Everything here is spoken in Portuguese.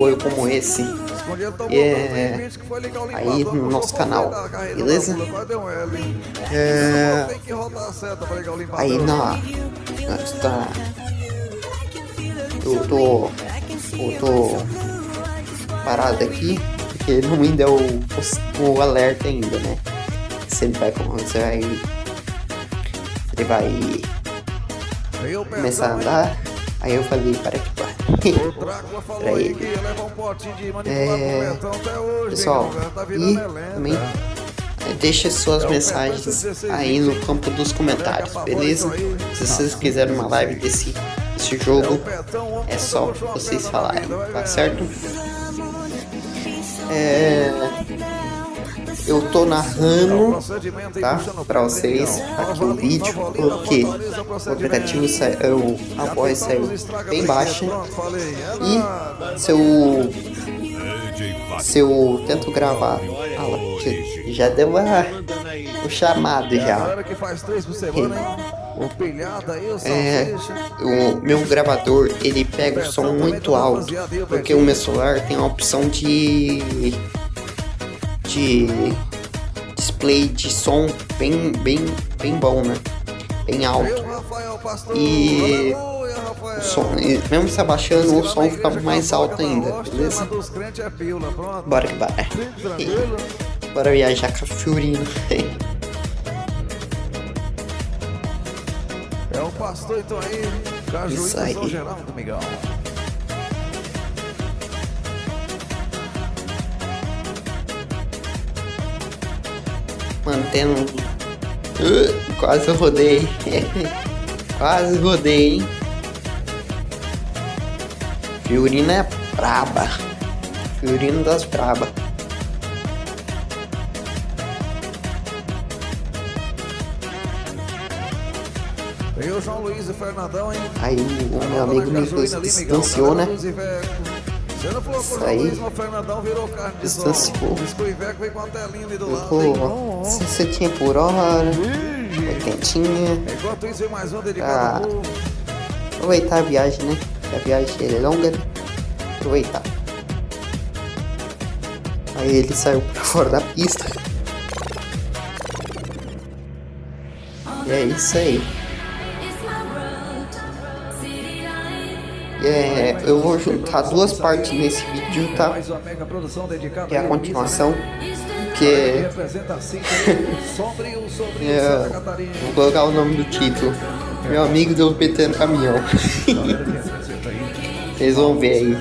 apoio como esse aí no nosso canal, beleza? Aí eu tô parado aqui porque não me deu o alerta ainda, né? Se ele vai começar a andar. Aí eu falei, para que para ele. Pessoal, e também deixa suas mensagens aí no campo dos comentários, beleza? Se vocês quiserem uma live desse jogo, é só vocês falarem, tá certo? Eu tô narrando, tá, pra vocês aqui o vídeo, porque o aplicativo a voz saiu bem baixa e se eu tento gravar, já deu o chamado já. O meu gravador ele pega o som muito alto, porque o meu celular tem a opção de display de som bem bom, né? Bem alto. E o som, mesmo se abaixando, o som fica mais alto ainda, beleza? Bora que bora. Bora viajar com a Fiorino. É o pastor então aí, Isso aí. São Geraldo, Miguel. Mantendo. Quase rodei. Quase rodei, hein? Fiorino é braba. Fiorino das braba. E o João Luiz e Fernandão, hein? Aí o meu amigo me distanciou, né? Isso aí. Distanciou. Ficou 60 por hora. 80. Pra aproveitar a viagem, né? A viagem é longa, né? Aproveitar. Aí ele saiu pra fora da pista. E é isso aí. Eu vou juntar duas partes nesse vídeo, tá? Que é a continuação. Que vou colocar o nome do título. Meu amigo deu PT no caminhão. Vocês vão ver aí.